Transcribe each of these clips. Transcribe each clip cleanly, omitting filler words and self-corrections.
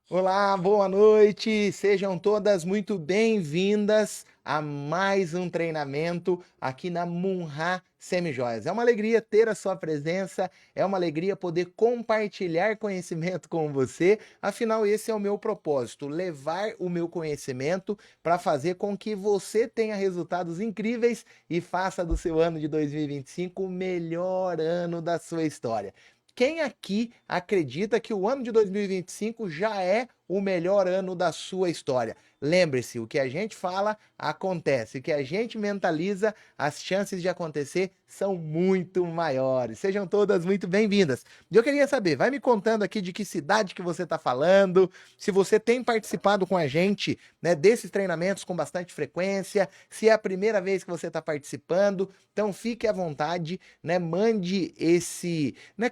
Olá, boa noite. Sejam todas muito bem-vindas a mais um treinamento aqui na Munhá Semijoias. É uma alegria ter a sua presença, é uma alegria poder compartilhar conhecimento com você. Afinal, esse é o meu propósito, levar o meu conhecimento para fazer com que você tenha resultados incríveis e faça do seu ano de 2025 o melhor ano da sua história. Quem aqui acredita que o ano de 2025 já é o melhor ano da sua história? Lembre-se, o que a gente fala acontece, o que a gente mentaliza, as chances de acontecer são muito maiores. Sejam todas muito bem-vindas. E eu queria saber, vai me contando aqui de que cidade que você está falando, se você tem participado com a gente, né, desses treinamentos com bastante frequência, se é a primeira vez que você está participando, então fique à vontade, né, mande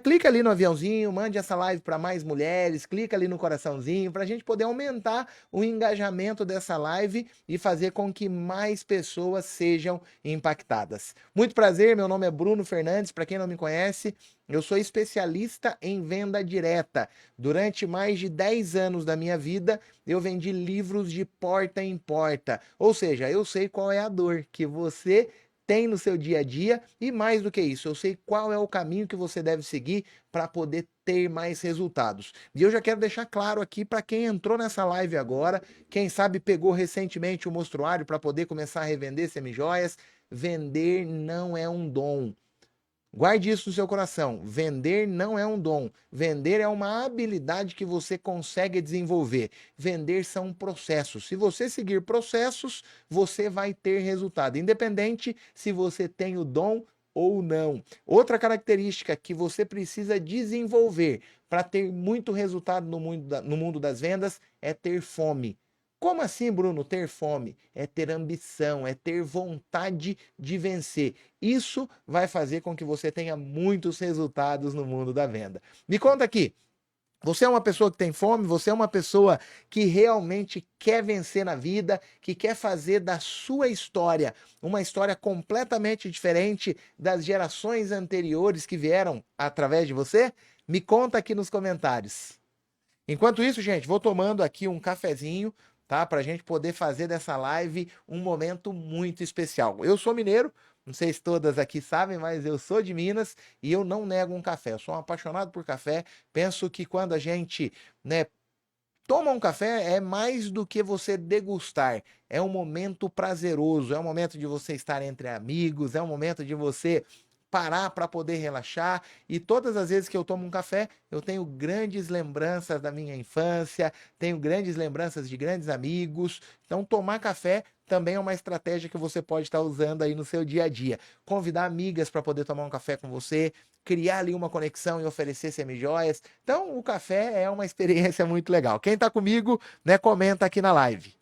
clica ali no aviãozinho, mande essa live para mais mulheres, clica ali no coraçãozinho para a gente poder aumentar o engajamento dessa live e fazer com que mais pessoas sejam impactadas. Muito prazer, meu nome é Bruno Fernandes, para quem não me conhece, eu sou especialista em venda direta. Durante mais de 10 anos da minha vida, eu vendi livros de porta em porta. Ou seja, eu sei qual é a dor que você tem no seu dia a dia e mais do que isso, eu sei qual é o caminho que você deve seguir para poder ter mais resultados. E eu já quero deixar claro aqui para quem entrou nessa live agora, quem sabe pegou recentemente o mostruário para poder começar a revender semijoias, vender não é um dom. Guarde isso no seu coração. Vender não é um dom. Vender é uma habilidade que você consegue desenvolver. Vender são processos. Se você seguir processos, você vai ter resultado, independente se você tem o dom ou não. Outra característica que você precisa desenvolver para ter muito resultado no mundo das vendas é ter fome. Como assim, Bruno? Ter fome é ter ambição, é ter vontade de vencer. Isso vai fazer com que você tenha muitos resultados no mundo da venda. Me conta aqui, você é uma pessoa que tem fome? Você é uma pessoa que realmente quer vencer na vida, que quer fazer da sua história uma história completamente diferente das gerações anteriores que vieram através de você? Me conta aqui nos comentários. Enquanto isso, gente, vou tomando aqui um cafezinho, tá? Pra gente poder fazer dessa live um momento muito especial. Eu sou mineiro, não sei se todas aqui sabem, mas eu sou de Minas e eu não nego um café. Eu sou um apaixonado por café. Penso que quando a gente, né, toma um café é mais do que você degustar. É um momento prazeroso, é um momento de você estar entre amigos, é um momento de você parar para poder relaxar. E todas as vezes que eu tomo um café, eu tenho grandes lembranças da minha infância, tenho grandes lembranças de grandes amigos. Então, tomar café também é uma estratégia que você pode estar usando aí no seu dia a dia. Convidar amigas para poder tomar um café com você, criar ali uma conexão e oferecer semijoias. Então, o café é uma experiência muito legal. Quem está comigo, né, comenta aqui na live.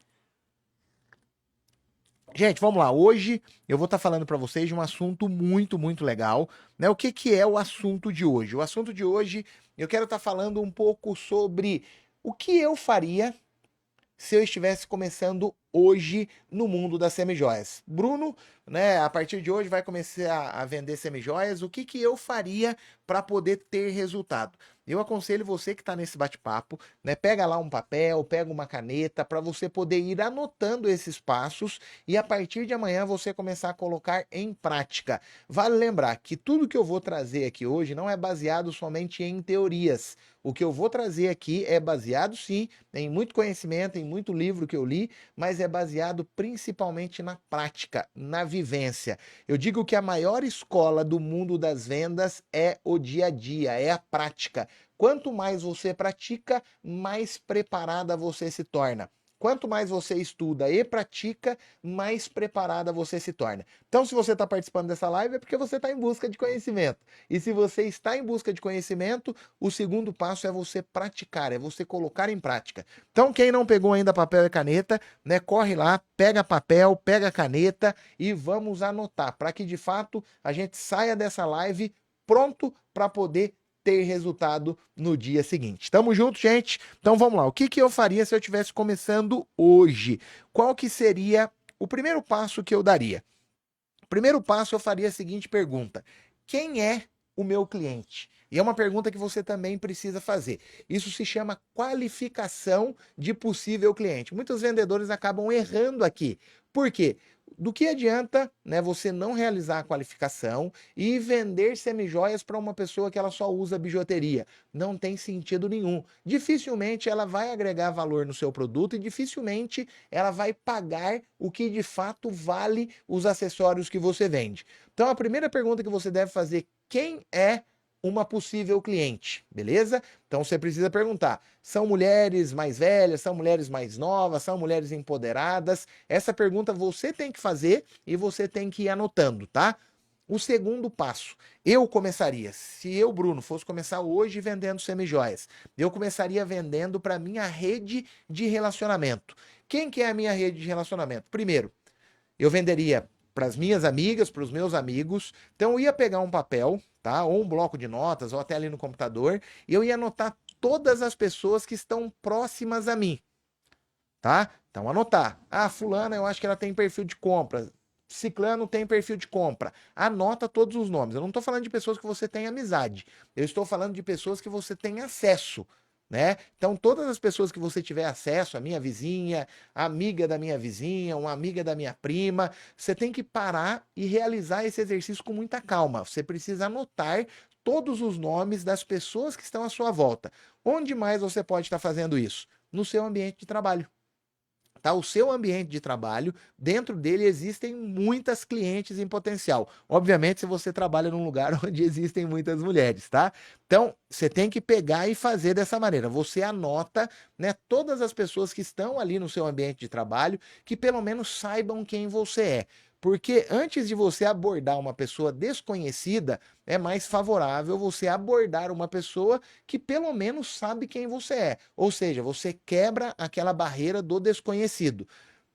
Gente, vamos lá. Hoje eu vou estar falando para vocês de um assunto muito legal, né? O que que é o assunto de hoje? O assunto de hoje, eu quero estar falando um pouco sobre o que eu faria se eu estivesse começando hoje no mundo das semijoias. Bruno, né, a partir de hoje vai começar a vender semijoias. O que que eu faria para poder ter resultado? Eu aconselho você que está nesse bate-papo, né, pega lá um papel, pega uma caneta para você poder ir anotando esses passos e a partir de amanhã você começar a colocar em prática. Vale lembrar que tudo que eu vou trazer aqui hoje não é baseado somente em teorias. O que eu vou trazer aqui é baseado sim em muito conhecimento, em muito livro que eu li, mas é baseado principalmente na prática, na vivência. Eu digo que a maior escola do mundo das vendas é o dia a dia, é a prática. Quanto mais você pratica, mais preparada você se torna. Quanto mais você estuda e pratica, mais preparada você se torna. Então, se você está participando dessa live, é porque você está em busca de conhecimento. E se você está em busca de conhecimento, o segundo passo é você praticar, é você colocar em prática. Então, quem não pegou ainda papel e caneta, né, corre lá, pega papel, pega caneta e vamos anotar, para que de fato a gente saia dessa live pronto para poder ter resultado no dia seguinte. Tamo junto, gente? Então vamos lá. O que que eu faria se eu estivesse começando hoje? Qual que seria o primeiro passo que eu daria? Primeiro passo, eu faria a seguinte pergunta: quem é o meu cliente? E é uma pergunta que você também precisa fazer. Isso se chama qualificação de possível cliente. Muitos vendedores acabam errando aqui. Por quê? Do que adianta, né, você não realizar a qualificação e vender semijoias para uma pessoa que ela só usa bijuteria? Não tem sentido nenhum. Dificilmente ela vai agregar valor no seu produto e dificilmente ela vai pagar o que de fato vale os acessórios que você vende. Então a primeira pergunta que você deve fazer: quem é uma possível cliente, beleza? Então você precisa perguntar: são mulheres mais velhas, são mulheres mais novas, são mulheres empoderadas? Essa pergunta você tem que fazer e você tem que ir anotando, tá? O segundo passo, eu começaria, se eu, Bruno, fosse começar hoje vendendo semijoias, eu começaria vendendo para minha rede de relacionamento. Quem que é a minha rede de relacionamento? Primeiro, eu venderia para as minhas amigas, para os meus amigos. Então eu ia pegar um papel, tá? Ou um bloco de notas, ou até ali no computador, e eu ia anotar todas as pessoas que estão próximas a mim, tá? Então anotar. Ah, fulana, eu acho que ela tem perfil de compra. Ciclano tem perfil de compra. Anota todos os nomes. Eu não estou falando de pessoas que você tem amizade. Eu estou falando de pessoas que você tem acesso, né? Então, todas as pessoas que você tiver acesso, a minha vizinha, a amiga da minha vizinha, uma amiga da minha prima, você tem que parar e realizar esse exercício com muita calma. Você precisa anotar todos os nomes das pessoas que estão à sua volta. Onde mais você pode estar fazendo isso? No seu ambiente de trabalho. Tá? O seu ambiente de trabalho, dentro dele existem muitas clientes em potencial. Obviamente, se você trabalha num lugar onde existem muitas mulheres, tá? Então, você tem que pegar e fazer dessa maneira. Você anota, né, todas as pessoas que estão ali no seu ambiente de trabalho, que pelo menos saibam quem você é. Porque antes de você abordar uma pessoa desconhecida, é mais favorável você abordar uma pessoa que pelo menos sabe quem você é. Ou seja, você quebra aquela barreira do desconhecido.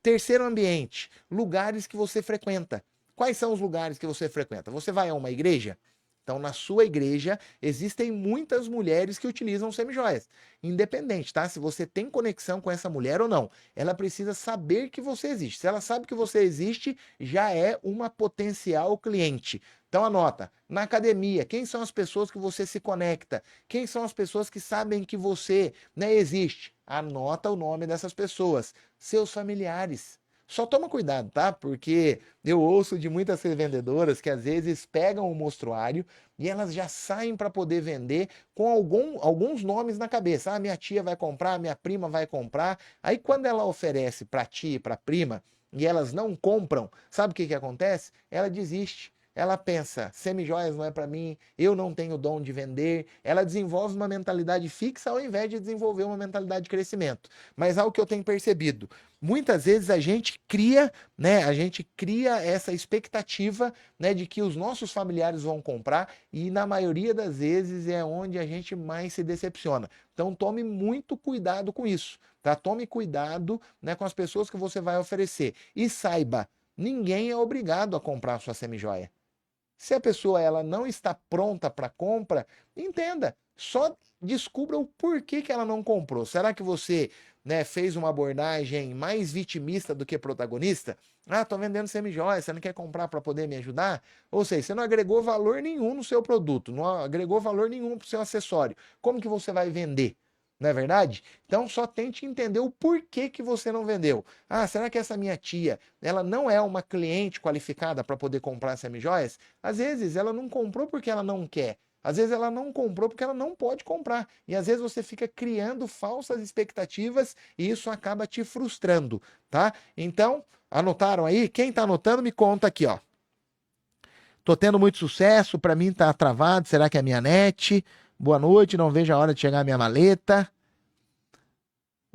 Terceiro ambiente, lugares que você frequenta. Quais são os lugares que você frequenta? Você vai a uma igreja? Então, na sua igreja, existem muitas mulheres que utilizam semijoias. Independente, tá? Se você tem conexão com essa mulher ou não. Ela precisa saber que você existe. Se ela sabe que você existe, já é uma potencial cliente. Então anota, na academia, quem são as pessoas que você se conecta? Quem são as pessoas que sabem que você, né, existe? Anota o nome dessas pessoas. Seus familiares. Só toma cuidado, tá? Porque eu ouço de muitas revendedoras que às vezes pegam o mostruário e elas já saem para poder vender com alguns nomes na cabeça. Ah, minha tia vai comprar, minha prima vai comprar. Aí quando ela oferece para tia e para prima e elas não compram, sabe o que que acontece? Ela desiste. Ela pensa: semijoias não é para mim, eu não tenho dom de vender. Ela desenvolve uma mentalidade fixa ao invés de desenvolver uma mentalidade de crescimento. Mas algo que eu tenho percebido, muitas vezes a gente cria, né, a gente cria essa expectativa, né, de que os nossos familiares vão comprar e na maioria das vezes é onde a gente mais se decepciona. Então tome muito cuidado com isso, tá? Tome cuidado, né, com as pessoas que você vai oferecer e saiba, ninguém é obrigado a comprar a sua semijoia. Se a pessoa ela não está pronta para compra, entenda, só descubra o porquê que ela não comprou. Será que você, né, fez uma abordagem mais vitimista do que protagonista? Ah, tô vendendo semijoia, você não quer comprar para poder me ajudar? Ou seja, você não agregou valor nenhum no seu produto, não agregou valor nenhum para o seu acessório. Como que você vai vender? Não é verdade? Então só tente entender o porquê que você não vendeu. Ah, será que essa minha tia, ela não é uma cliente qualificada para poder comprar semijoias? Às vezes ela não comprou porque ela não quer. Às vezes ela não comprou porque ela não pode comprar. E às vezes você fica criando falsas expectativas e isso acaba te frustrando, tá? Então, anotaram aí? Quem tá anotando me conta aqui, ó. Tô tendo muito sucesso, para mim tá travado, será que é a minha net? Boa noite, não vejo a hora de chegar a minha maleta.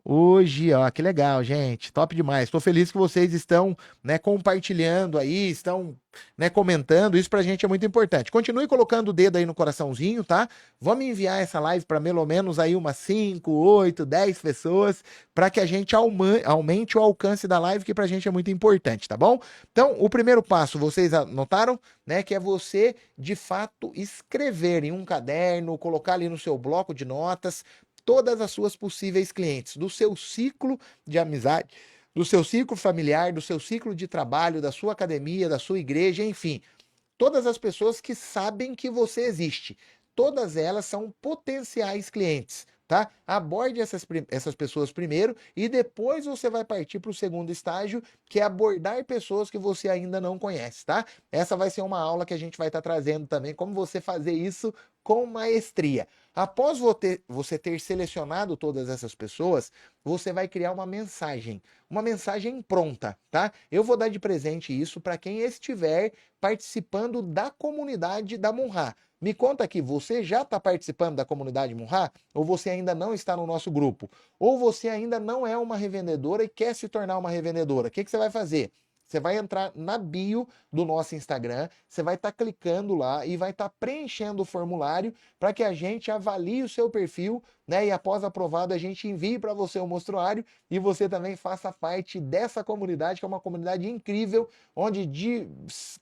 Hoje, ó, que legal, gente. Top demais. Estou feliz que vocês estão, né, compartilhando aí, estão, né, comentando. Isso pra gente é muito importante. Continue colocando o dedo aí no coraçãozinho, tá? Vamos enviar essa live para pelo menos aí umas 5, 8, 10 pessoas, para que a gente aumente o alcance da live, que pra gente é muito importante, tá bom? Então, o primeiro passo, vocês anotaram, né, que é você, de fato, escrever em um caderno, colocar ali no seu bloco de notas todas as suas possíveis clientes, do seu ciclo de amizade, do seu ciclo familiar, do seu ciclo de trabalho, da sua academia, da sua igreja, enfim, todas as pessoas que sabem que você existe. todas elas são potenciais clientes. Tá? Aborde essas pessoas primeiro e depois você vai partir para o segundo estágio, que é abordar pessoas que você ainda não conhece, tá? Essa vai ser uma aula que a gente vai estar trazendo também, como você fazer isso com maestria. Após você ter selecionado todas essas pessoas, você vai criar uma mensagem pronta, tá? Eu vou dar de presente isso para quem estiver participando da comunidade da Munhá. Me conta aqui, você já está participando da comunidade Munhá? Ou você ainda não está no nosso grupo? Ou você ainda não é uma revendedora e quer se tornar uma revendedora? O que você vai fazer? Você vai entrar na bio do nosso Instagram, você vai estar clicando lá e vai estar preenchendo o formulário para que a gente avalie o seu perfil, né? E após aprovado, a gente envie para você o mostruário e você também faça parte dessa comunidade, que é uma comunidade incrível, onde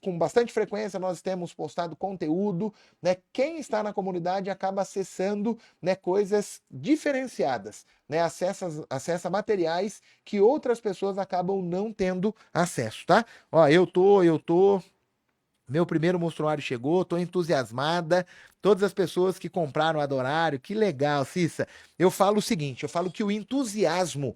com bastante frequência nós temos postado conteúdo, né? Quem está na comunidade acaba acessando, né, coisas diferenciadas, né? Acessa materiais que outras pessoas acabam não tendo acesso, tá? Ó, meu primeiro monstruário chegou, tô entusiasmada. Todas as pessoas que compraram adoraram, que legal, Cissa. Eu falo o seguinte, eu falo que o entusiasmo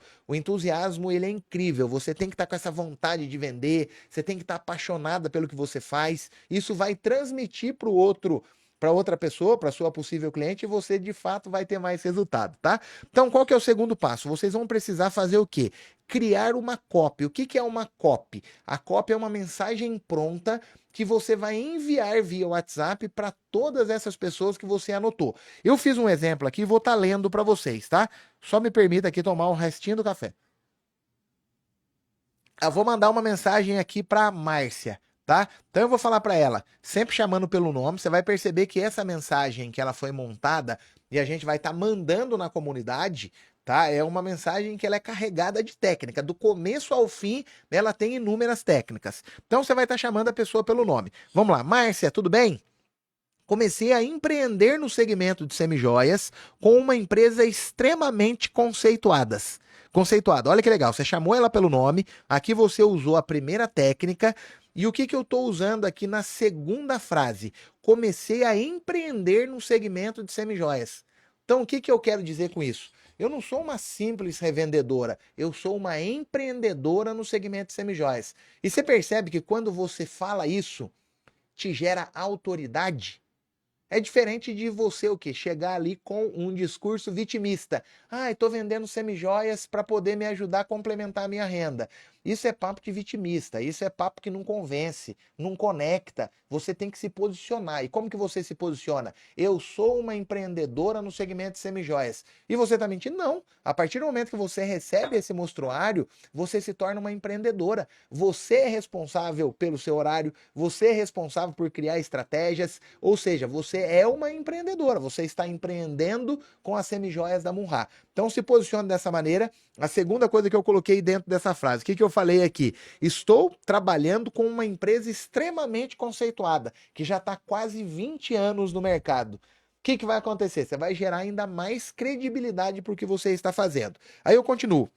ele é incrível. Você tem que estar com essa vontade de vender, você tem que estar apaixonada pelo que você faz. Isso vai transmitir para o outro, para outra pessoa, para sua possível cliente, e você de fato vai ter mais resultado, tá? Então, qual que é o segundo passo? Vocês vão precisar fazer o quê? Criar uma copy. O que que é uma copy? A copy é uma mensagem pronta que você vai enviar via WhatsApp para todas essas pessoas que você anotou. Eu fiz um exemplo aqui e vou estar lendo para vocês, tá? Só me permita aqui tomar um restinho do café. Eu vou mandar uma mensagem aqui para Márcia, tá? Então eu vou falar para ela, sempre chamando pelo nome, você vai perceber que essa mensagem que ela foi montada e a gente vai estar mandando na comunidade, tá? É uma mensagem que ela é carregada de técnica, do começo ao fim, ela tem inúmeras técnicas. Então você vai estar chamando a pessoa pelo nome. Vamos lá, Márcia, tudo bem? Comecei a empreender no segmento de semijoias com uma empresa extremamente conceituada. Olha que legal, você chamou ela pelo nome, aqui você usou a primeira técnica, e o que que eu estou usando aqui na segunda frase? Comecei a empreender no segmento de semijoias. Então, o que que eu quero dizer com isso? Eu não sou uma simples revendedora, eu sou uma empreendedora no segmento de semijoias. E você percebe que quando você fala isso, te gera autoridade? É diferente de você o quê? Chegar ali com um discurso vitimista. Ah, estou vendendo semijoias para poder me ajudar a complementar a minha renda. Isso é papo de vitimista, isso é papo que não convence, não conecta. Você tem que se posicionar. E como que você se posiciona? Eu sou uma empreendedora no segmento de semijoias. E você está mentindo? Não. A partir do momento que você recebe esse mostruário, você se torna uma empreendedora. Você é responsável pelo seu horário, você é responsável por criar estratégias, ou seja, você é uma empreendedora, você está empreendendo com as semijoias da Munhá. Então se posicione dessa maneira. A segunda coisa que eu coloquei dentro dessa frase, o que que eu falei aqui? Estou trabalhando com uma empresa extremamente conceituada, que já está quase 20 anos no mercado. O que que vai acontecer? Você vai gerar ainda mais credibilidade para o que você está fazendo. Aí eu continuo.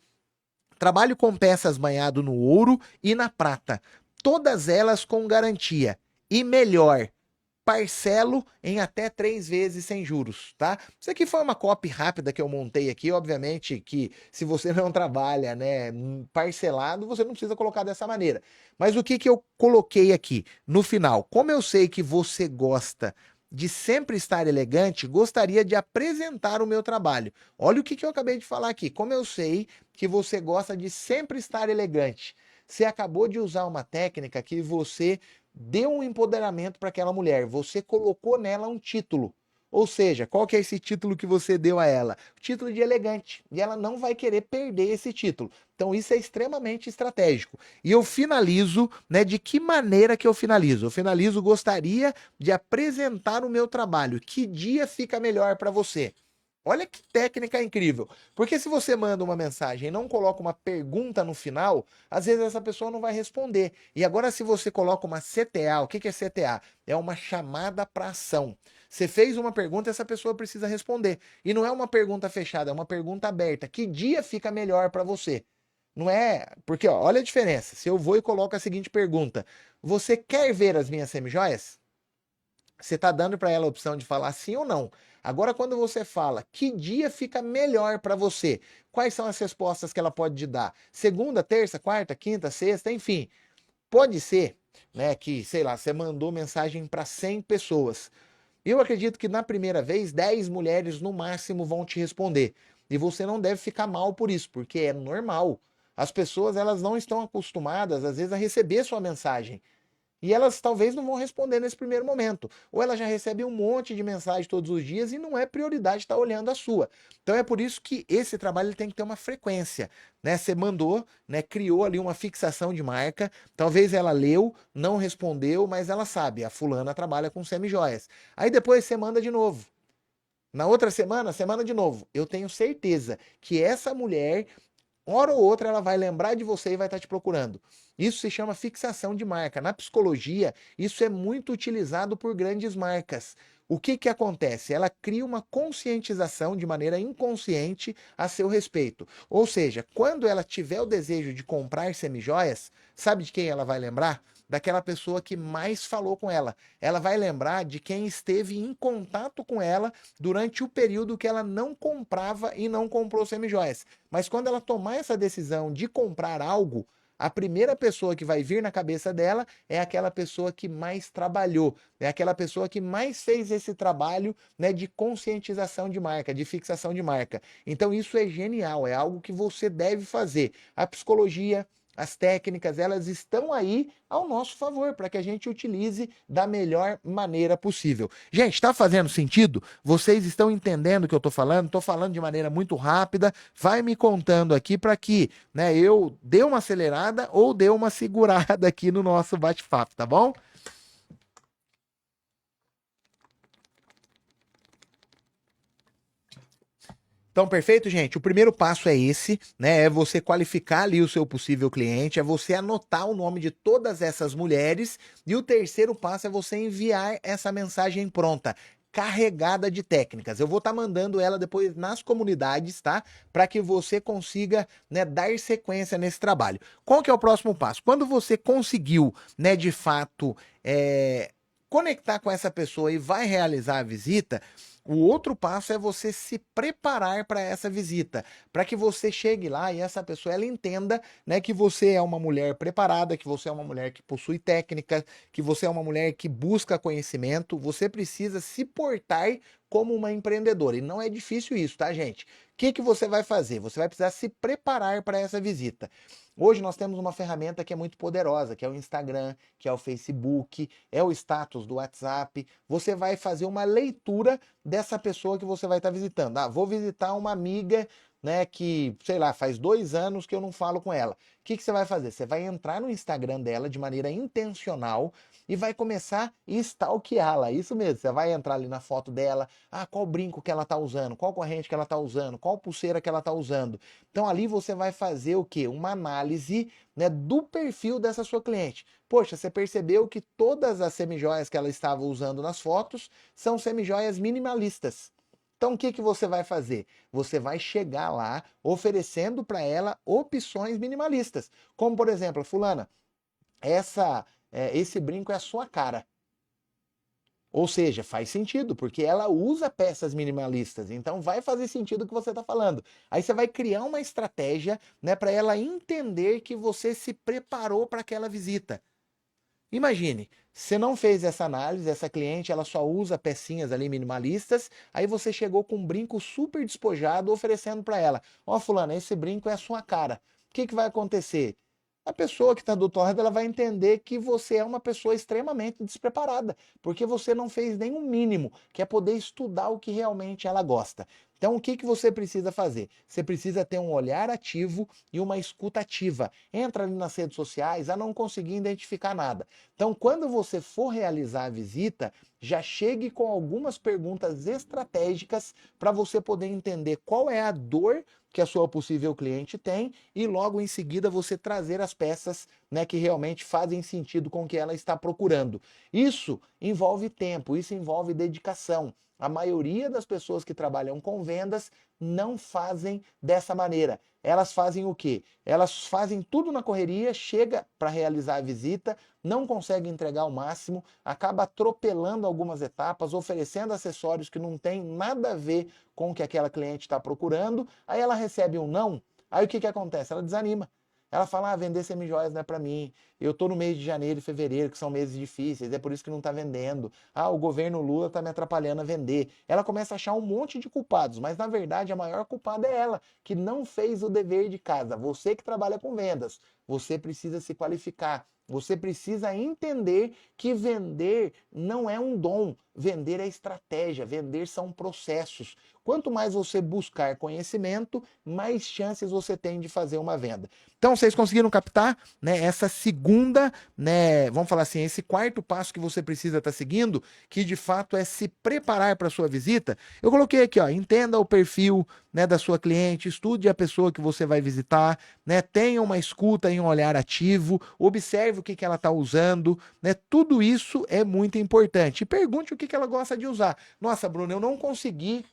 Trabalho com peças banhado no ouro e na prata, todas elas com garantia. E melhor, parcelo em até 3 vezes sem juros, tá? Isso aqui foi uma copy rápida que eu montei aqui, obviamente que se você não trabalha, né, parcelado, você não precisa colocar dessa maneira. Mas o que que eu coloquei aqui no final? Como eu sei que você gosta de sempre estar elegante, gostaria de apresentar o meu trabalho. Olha o que que eu acabei de falar aqui. Como eu sei que você gosta de sempre estar elegante. Você acabou de usar uma técnica que você deu um empoderamento para aquela mulher, você colocou nela um título. Ou seja, qual que é esse título que você deu a ela? O título de elegante. E ela não vai querer perder esse título. Então isso é extremamente estratégico. E eu finalizo, né, de que maneira que eu finalizo? Eu finalizo, gostaria de apresentar o meu trabalho. Que dia fica melhor para você? Olha que técnica incrível. Porque se você manda uma mensagem e não coloca uma pergunta no final, às vezes essa pessoa não vai responder. E agora, se você coloca uma CTA, o que que é CTA? É uma chamada para ação. Você fez uma pergunta, essa pessoa precisa responder. E não é uma pergunta fechada, é uma pergunta aberta. Que dia fica melhor para você? Não é. Porque, ó, olha a diferença. Se eu vou e coloco a seguinte pergunta: Você quer ver as minhas semijoias? Você está dando para ela a opção de falar sim ou não. Agora, quando você fala que dia fica melhor para você, quais são as respostas que ela pode te dar? Segunda, terça, quarta, quinta, sexta, enfim. Pode ser, né, que, sei lá, você mandou mensagem para 100 pessoas. Eu acredito que na primeira vez, 10 mulheres no máximo vão te responder. E você não deve ficar mal por isso, porque é normal. As pessoas, elas não estão acostumadas, às vezes, a receber sua mensagem. E elas talvez não vão responder nesse primeiro momento. Ou ela já recebe um monte de mensagem todos os dias e não é prioridade estar olhando a sua. Então é por isso que esse trabalho ele tem que ter uma frequência. Né? Você mandou, né, criou ali uma fixação de marca. Talvez ela leu, não respondeu, mas ela sabe, a fulana trabalha com semijoias. Aí depois você manda de novo. Na outra semana, semana de novo. Eu tenho certeza que essa mulher hora ou outra ela vai lembrar de você e vai estar te procurando. Isso se chama fixação de marca. Na psicologia, isso é muito utilizado por grandes marcas. O que que acontece? Ela cria uma conscientização de maneira inconsciente a seu respeito. Ou seja, quando ela tiver o desejo de comprar semijoias, sabe de quem ela vai lembrar? Daquela pessoa que mais falou com ela. Ela vai lembrar de quem esteve em contato com ela durante o período que ela não comprava e não comprou semijoias. Mas quando ela tomar essa decisão de comprar algo, a primeira pessoa que vai vir na cabeça dela é aquela pessoa que mais trabalhou, é aquela pessoa que mais fez esse trabalho, né, de conscientização de marca, de fixação de marca. Então isso é genial, é algo que você deve fazer. A psicologia, as técnicas, elas estão aí ao nosso favor para que a gente utilize da melhor maneira possível. Gente, está fazendo sentido? Vocês estão entendendo o que eu estou falando? Estou falando de maneira muito rápida. Vai me contando aqui para que, né, eu dê uma acelerada ou dê uma segurada aqui no nosso bate-papo, tá bom? Então, perfeito, gente. O primeiro passo é esse, né? É você qualificar ali o seu possível cliente, é você anotar o nome de todas essas mulheres. E o terceiro passo é você enviar essa mensagem pronta, carregada de técnicas. Eu vou estar mandando ela depois nas comunidades, tá? Para que você consiga, né, dar sequência nesse trabalho. Qual que é o próximo passo? Quando você conseguiu, né, de fato, conectar com essa pessoa e vai realizar a visita, o outro passo é você se preparar para essa visita, para que você chegue lá e essa pessoa ela entenda, né, que você é uma mulher preparada, que você é uma mulher que possui técnica, que você é uma mulher que busca conhecimento. Você precisa se portar como uma empreendedora. E não é difícil isso, tá, gente? O que que você vai fazer? Você vai precisar se preparar para essa visita. Hoje nós temos uma ferramenta que é muito poderosa, que é o Instagram, que é o Facebook, é o status do WhatsApp. Você vai fazer uma leitura dessa pessoa que você vai estar visitando. Ah, vou visitar uma amiga, né, que, sei lá, faz 2 anos que eu não falo com ela. O que que você vai fazer? Você vai entrar no Instagram dela de maneira intencional e vai começar a stalkeá-la. Isso mesmo, você vai entrar ali na foto dela, ah, qual brinco que ela tá usando, qual corrente que ela tá usando, qual pulseira que ela tá usando. Então ali você vai fazer o quê? Uma análise, né, do perfil dessa sua cliente. Poxa, você percebeu que todas as semijoias que ela estava usando nas fotos são semijoias minimalistas. Então, o que que você vai fazer? Você vai chegar lá oferecendo para ela opções minimalistas. Como, por exemplo, fulana, esse brinco é a sua cara. Ou seja, faz sentido, porque ela usa peças minimalistas, então vai fazer sentido o que você está falando. Aí você vai criar uma estratégia, né, para ela entender que você se preparou para aquela visita. Imagine, você não fez essa análise, essa cliente ela só usa pecinhas ali minimalistas, aí você chegou com um brinco super despojado oferecendo para ela: ó, fulana, esse brinco é a sua cara. O que que vai acontecer? A pessoa que está do outro lado ela vai entender que você é uma pessoa extremamente despreparada, porque você não fez nem o mínimo, que é poder estudar o que realmente ela gosta. Então, o que que você precisa fazer? Você precisa ter um olhar ativo e uma escuta ativa. Entra ali nas redes sociais a não conseguir identificar nada. Então, quando você for realizar a visita, já chegue com algumas perguntas estratégicas para você poder entender qual é a dor que a sua possível cliente tem e logo em seguida você trazer as peças, né, que realmente fazem sentido com o que ela está procurando. Isso envolve tempo, isso envolve dedicação. A maioria das pessoas que trabalham com vendas não fazem dessa maneira. Elas fazem o quê? Elas fazem tudo na correria, chega para realizar a visita, não consegue entregar o máximo, acaba atropelando algumas etapas, oferecendo acessórios que não tem nada a ver com o que aquela cliente está procurando, aí ela recebe um não, aí o que acontece? Ela desanima. Ela fala, vender semijoias não é para mim, eu estou no mês de janeiro e fevereiro, que são meses difíceis, é por isso que não está vendendo. O governo Lula está me atrapalhando a vender. Ela começa a achar um monte de culpados, mas na verdade a maior culpada é ela, que não fez o dever de casa. Você que trabalha com vendas, você precisa se qualificar. Você precisa entender que vender não é um dom, vender é estratégia, vender são processos. Quanto mais você buscar conhecimento, mais chances você tem de fazer uma venda. Então, vocês conseguiram captar, né, essa segunda, né, vamos falar assim, esse quarto passo que você precisa estar seguindo, que de fato é se preparar para a sua visita. Eu coloquei aqui, ó, entenda o perfil, né, da sua cliente, estude a pessoa que você vai visitar, né, tenha uma escuta e um olhar ativo, observe o que ela está usando, né, tudo isso é muito importante. E pergunte o que ela gosta de usar. Nossa, Bruno, eu não consegui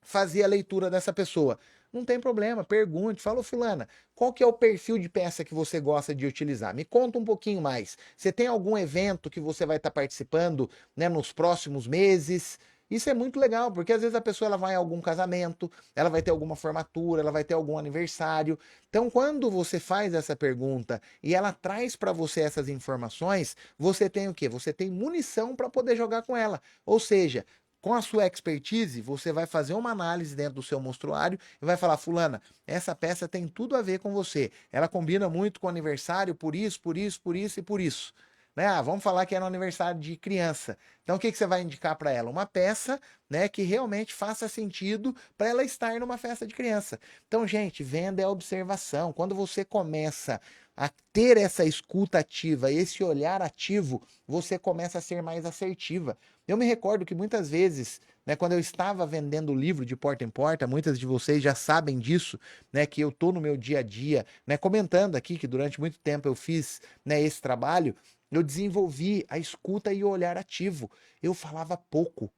fazer a leitura dessa pessoa. Não tem problema, pergunte, fala, fulana, qual que é o perfil de peça que você gosta de utilizar? Me conta um pouquinho mais. Você tem algum evento que você vai estar participando, né, nos próximos meses? Isso é muito legal, porque às vezes a pessoa ela vai a algum casamento, ela vai ter alguma formatura, ela vai ter algum aniversário. Então, quando você faz essa pergunta e ela traz para você essas informações, você tem o quê? Você tem munição para poder jogar com ela. Ou seja, com a sua expertise, você vai fazer uma análise dentro do seu mostruário e vai falar, fulana, essa peça tem tudo a ver com você. Ela combina muito com o aniversário por isso, por isso, por isso e por isso. Né? Vamos falar que é no aniversário de criança. Então, o que você vai indicar para ela? Uma peça, né, que realmente faça sentido para ela estar numa festa de criança. Então, gente, venda é observação. Quando você começa a ter essa escuta ativa, esse olhar ativo, você começa a ser mais assertiva. Eu me recordo que muitas vezes, né, quando eu estava vendendo livro de porta em porta, muitas de vocês já sabem disso, né, que eu estou no meu dia a dia, né, comentando aqui que durante muito tempo eu fiz, né, esse trabalho, eu desenvolvi a escuta e o olhar ativo. Eu falava pouco.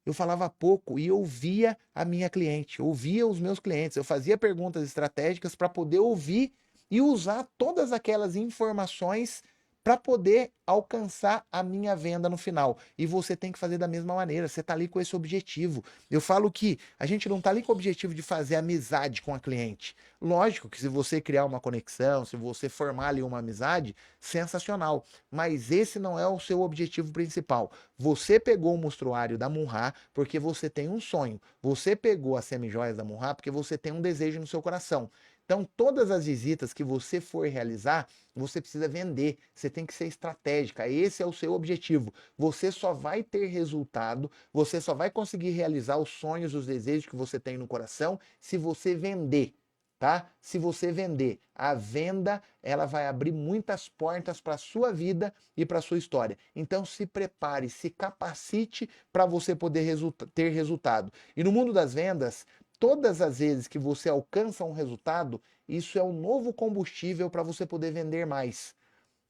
Eu falava pouco e ouvia a minha cliente, ouvia os meus clientes. Eu fazia perguntas estratégicas para poder ouvir e usar todas aquelas informações para poder alcançar a minha venda no final. E você tem que fazer da mesma maneira, você está ali com esse objetivo. Eu falo que a gente não está ali com o objetivo de fazer amizade com a cliente. Lógico que se você criar uma conexão, se você formar ali uma amizade, sensacional. Mas esse não é o seu objetivo principal. Você pegou o mostruário da Munhá porque você tem um sonho. Você pegou as semijoias da Munhá porque você tem um desejo no seu coração. Então, todas as visitas que você for realizar, você precisa vender. Você tem que ser estratégica. Esse é o seu objetivo. Você só vai ter resultado, você só vai conseguir realizar os sonhos, os desejos que você tem no coração se você vender. Tá? Se você vender, a venda ela vai abrir muitas portas para a sua vida e para a sua história. Então se prepare, se capacite para você poder ter resultado. E no mundo das vendas, todas as vezes que você alcança um resultado, isso é um novo combustível para você poder vender mais.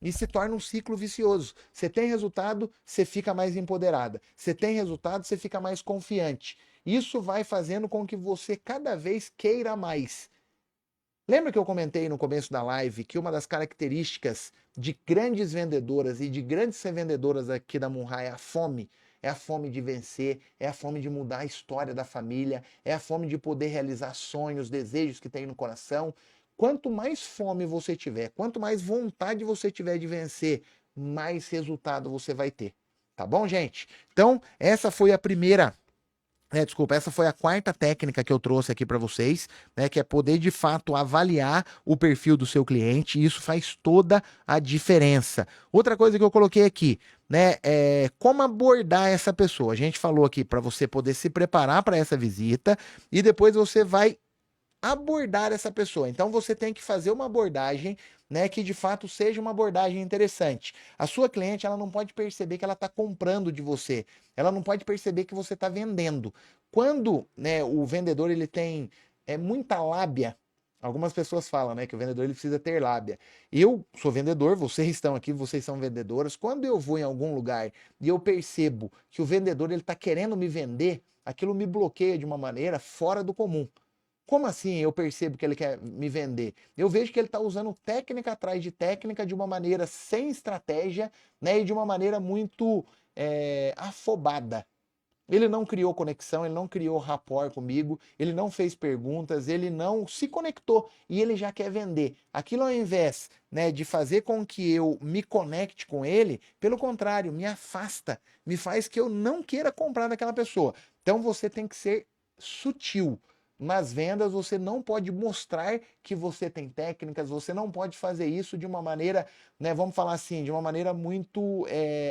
E se torna um ciclo vicioso. Você tem resultado, você fica mais empoderada. Você tem resultado, você fica mais confiante. Isso vai fazendo com que você cada vez queira mais. Lembra que eu comentei no começo da live que uma das características de grandes vendedoras e de grandes revendedoras aqui da Munhá é a fome? É a fome de vencer, é a fome de mudar a história da família, é a fome de poder realizar sonhos, desejos que tem no coração. Quanto mais fome você tiver, quanto mais vontade você tiver de vencer, mais resultado você vai ter. Tá bom, gente? Então, essa foi a primeira desculpa, essa foi a quarta técnica que eu trouxe aqui para vocês, né, que é poder de fato avaliar o perfil do seu cliente, e isso faz toda a diferença. Outra coisa que eu coloquei aqui, né, é como abordar essa pessoa. A gente falou aqui para você poder se preparar para essa visita e depois você vai abordar essa pessoa. Então você tem que fazer uma abordagem, né, que de fato seja uma abordagem interessante. A sua cliente ela não pode perceber que ela está comprando de você. Ela não pode perceber que você está vendendo. Quando, né, o vendedor ele tem muita lábia, Algumas pessoas falam, né, que o vendedor ele precisa ter lábia. Eu sou vendedor, vocês estão aqui, vocês são vendedoras. Quando eu vou em algum lugar e eu percebo que o vendedor ele está querendo me vender, aquilo me bloqueia de uma maneira fora do comum. Como assim eu percebo que ele quer me vender? Eu vejo que ele está usando técnica atrás de técnica de uma maneira sem estratégia, né, e de uma maneira muito afobada. Ele não criou conexão, ele não criou rapport comigo, ele não fez perguntas, ele não se conectou e ele já quer vender. Aquilo ao invés, né, de fazer com que eu me conecte com ele, pelo contrário, me afasta, me faz que eu não queira comprar daquela pessoa. Então você tem que ser sutil. Nas vendas, você não pode mostrar que você tem técnicas, você não pode fazer isso de uma maneira, né, vamos falar assim, de uma maneira muito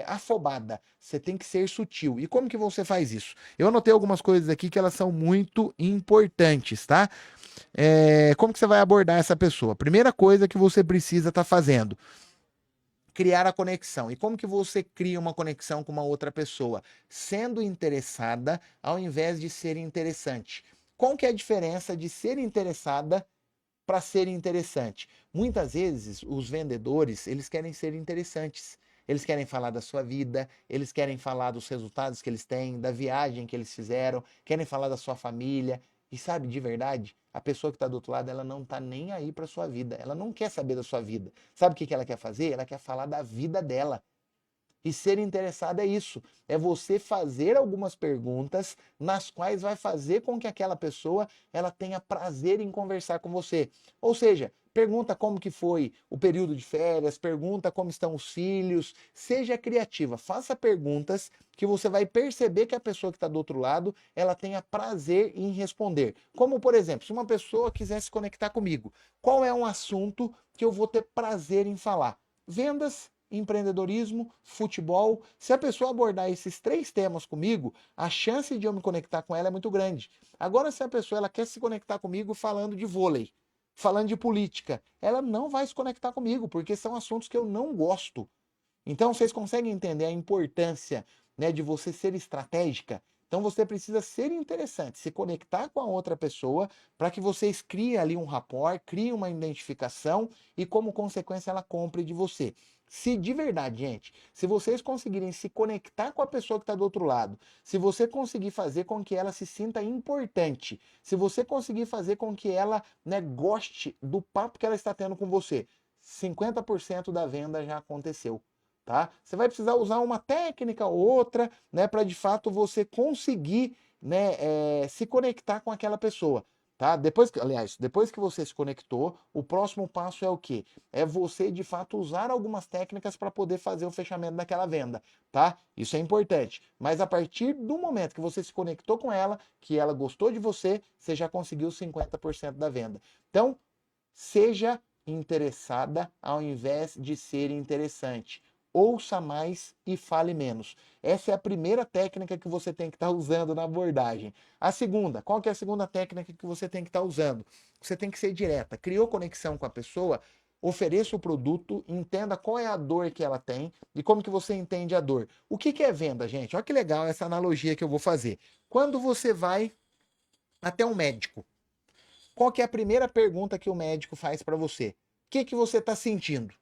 afobada. Você tem que ser sutil. E como que você faz isso? Eu anotei algumas coisas aqui que elas são muito importantes, tá? Como que você vai abordar essa pessoa? Primeira coisa que você precisa estar fazendo, criar a conexão. E como que você cria uma conexão com uma outra pessoa? Sendo interessada ao invés de ser interessante. Qual que é a diferença de ser interessada para ser interessante? Muitas vezes os vendedores, eles querem ser interessantes. Eles querem falar da sua vida, eles querem falar dos resultados que eles têm, da viagem que eles fizeram, querem falar da sua família. E sabe, de verdade, a pessoa que está do outro lado, ela não está nem aí para sua vida. Ela não quer saber da sua vida. Sabe o que ela quer fazer? Ela quer falar da vida dela. E ser interessado é isso, é você fazer algumas perguntas nas quais vai fazer com que aquela pessoa ela tenha prazer em conversar com você. Ou seja, pergunta como que foi o período de férias, pergunta como estão os filhos, seja criativa, faça perguntas que você vai perceber que a pessoa que está do outro lado, ela tenha prazer em responder. Como, por exemplo, se uma pessoa quiser se conectar comigo, qual é um assunto que eu vou ter prazer em falar? Vendas, empreendedorismo, futebol. Se a pessoa abordar esses três temas comigo, a chance de eu me conectar com ela é muito grande. Agora, se a pessoa ela quer se conectar comigo falando de vôlei, falando de política, ela não vai se conectar comigo, porque são assuntos que eu não gosto. Então, vocês conseguem entender a importância, né, de você ser estratégica? Então, você precisa ser interessante, se conectar com a outra pessoa para que vocês criem ali um rapport, criem uma identificação e, como consequência, ela compre de você. Se de verdade, gente, se vocês conseguirem se conectar com a pessoa que está do outro lado, se você conseguir fazer com que ela se sinta importante, se você conseguir fazer com que ela, né, goste do papo que ela está tendo com você, 50% da venda já aconteceu. Tá? Você vai precisar usar uma técnica ou outra, né, para de fato você conseguir, né, se conectar com aquela pessoa. Tá? Depois que você se conectou, o próximo passo é o quê? É você de fato usar algumas técnicas para poder fazer o fechamento daquela venda, tá? Isso é importante. Mas a partir do momento que você se conectou com ela, que ela gostou de você, você já conseguiu 50% da venda. Então, seja interessada ao invés de ser interessante. Ouça mais e fale menos. Essa é a primeira técnica que você tem que estar usando na abordagem. A segunda, qual que é a segunda técnica que você tem que estar usando? Você tem que ser direta. Criou conexão com a pessoa, ofereça o produto, entenda qual é a dor que ela tem e como que você entende a dor. O que que é venda, gente? Olha que legal essa analogia que eu vou fazer. Quando você vai até um médico, qual que é a primeira pergunta que o médico faz para você? O que que você está sentindo,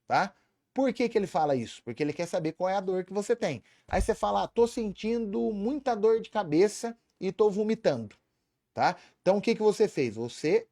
tá? Por que que ele fala isso? Porque ele quer saber qual é a dor que você tem. Aí você fala, ah, tô sentindo muita dor de cabeça e tô vomitando, tá? Então o que que você fez? Você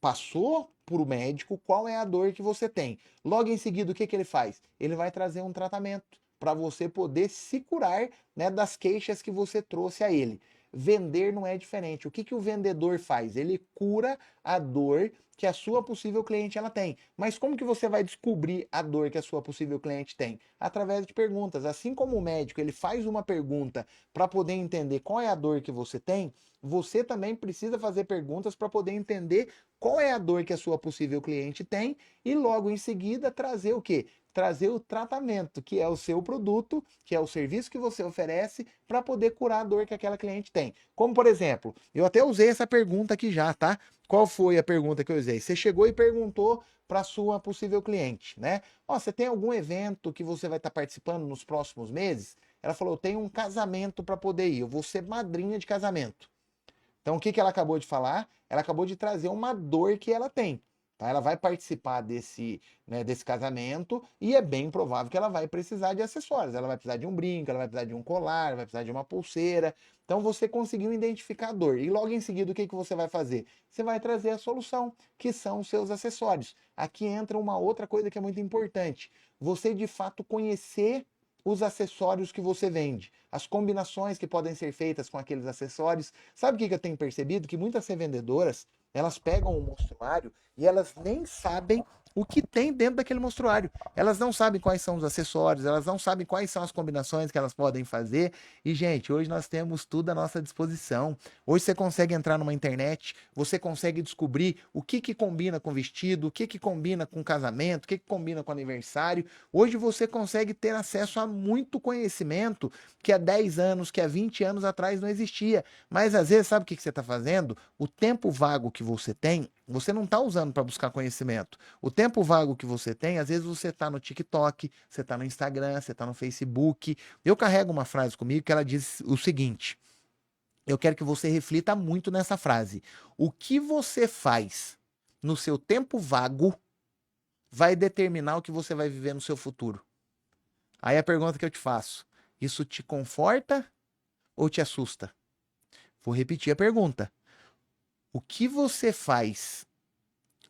passou para o médico qual é a dor que você tem. Logo em seguida, o que que ele faz? Ele vai trazer um tratamento para você poder se curar, né, das queixas que você trouxe a ele. Vender não é diferente. O que que o vendedor faz? Ele cura a dor que a sua possível cliente ela tem. Mas como que você vai descobrir a dor que a sua possível cliente tem? Através de perguntas. Assim como o médico ele faz uma pergunta para poder entender qual é a dor que você tem, você também precisa fazer perguntas para poder entender qual é a dor que a sua possível cliente tem e logo em seguida trazer o quê? Trazer o tratamento, que é o seu produto, que é o serviço que você oferece para poder curar a dor que aquela cliente tem. Como por exemplo, eu até usei essa pergunta aqui já, tá? Qual foi a pergunta que eu usei? Você chegou e perguntou para a sua possível cliente, né? Ó, você tem algum evento que você vai estar participando nos próximos meses? Ela falou, eu tenho um casamento para poder ir, eu vou ser madrinha de casamento. Então, o que que ela acabou de falar? Ela acabou de trazer uma dor que ela tem. Tá? Ela vai participar desse casamento e é bem provável que ela vai precisar de acessórios. Ela vai precisar de um brinco, ela vai precisar de um colar, vai precisar de uma pulseira. Então, você conseguiu identificar a dor. E logo em seguida, o que que você vai fazer? Você vai trazer a solução, que são os seus acessórios. Aqui entra uma outra coisa que é muito importante. Você, de fato, conhecer os acessórios que você vende, as combinações que podem ser feitas com aqueles acessórios. Sabe o que eu tenho percebido? Que muitas revendedoras, elas pegam o mostruário e elas nem sabem o que tem dentro daquele mostruário. Elas não sabem quais são os acessórios, elas não sabem quais são as combinações que elas podem fazer. E, gente, hoje nós temos tudo à nossa disposição. Hoje você consegue entrar numa internet, você consegue descobrir o que que combina com vestido, o que que combina com casamento, o que que combina com aniversário. Hoje você consegue ter acesso a muito conhecimento que há 10 anos, que há 20 anos atrás não existia. Mas às vezes, sabe o que que você está fazendo? O tempo vago que você tem, você não está usando para buscar conhecimento. O tempo vago que você tem, às vezes você está no TikTok, você está no Instagram, você está no Facebook. Eu carrego uma frase comigo que ela diz o seguinte: eu quero que você reflita muito nessa frase. O que você faz no seu tempo vago vai determinar o que você vai viver no seu futuro. Aí a pergunta que eu te faço: isso te conforta ou te assusta? Vou repetir a pergunta. O que você faz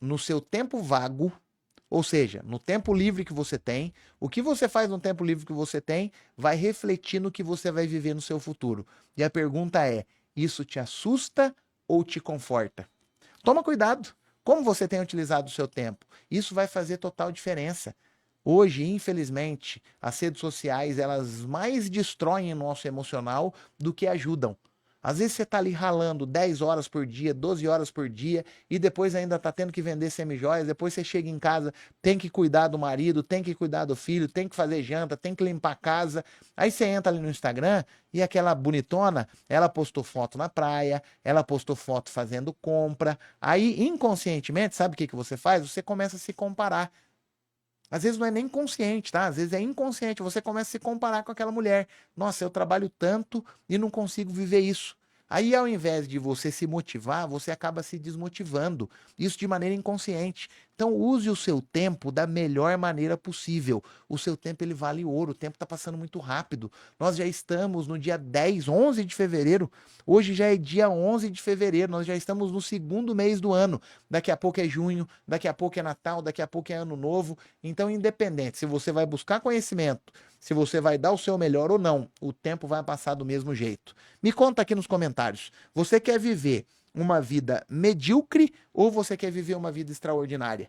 no seu tempo vago, ou seja, no tempo livre que você tem, o que você faz no tempo livre que você tem vai refletir no que você vai viver no seu futuro. E a pergunta é: isso te assusta ou te conforta? Toma cuidado. Como você tem utilizado o seu tempo? Isso vai fazer total diferença. Hoje, infelizmente, as redes sociais, elas mais destroem o nosso emocional do que ajudam. Às vezes você está ali ralando 10 horas por dia, 12 horas por dia, e depois ainda está tendo que vender semijoias, depois você chega em casa, tem que cuidar do marido, tem que cuidar do filho, tem que fazer janta, tem que limpar a casa. Aí você entra ali no Instagram e aquela bonitona, ela postou foto na praia, ela postou foto fazendo compra. Aí, inconscientemente, sabe o que que você faz? Você começa a se comparar. Às vezes não é nem consciente, tá? Às vezes é inconsciente. Você começa a se comparar com aquela mulher. Nossa, eu trabalho tanto e não consigo viver isso. Aí, ao invés de você se motivar, você acaba se desmotivando. Isso de maneira inconsciente. Então, use o seu tempo da melhor maneira possível. O seu tempo, ele vale ouro. O tempo está passando muito rápido. Nós já estamos no dia 10, 11 de fevereiro. Hoje já é dia 11 de fevereiro. Nós já estamos no segundo mês do ano. Daqui a pouco é junho, daqui a pouco é Natal, daqui a pouco é Ano Novo. Então, independente se você vai buscar conhecimento, se você vai dar o seu melhor ou não, o tempo vai passar do mesmo jeito. Me conta aqui nos comentários. Você quer viver uma vida medíocre ou você quer viver uma vida extraordinária?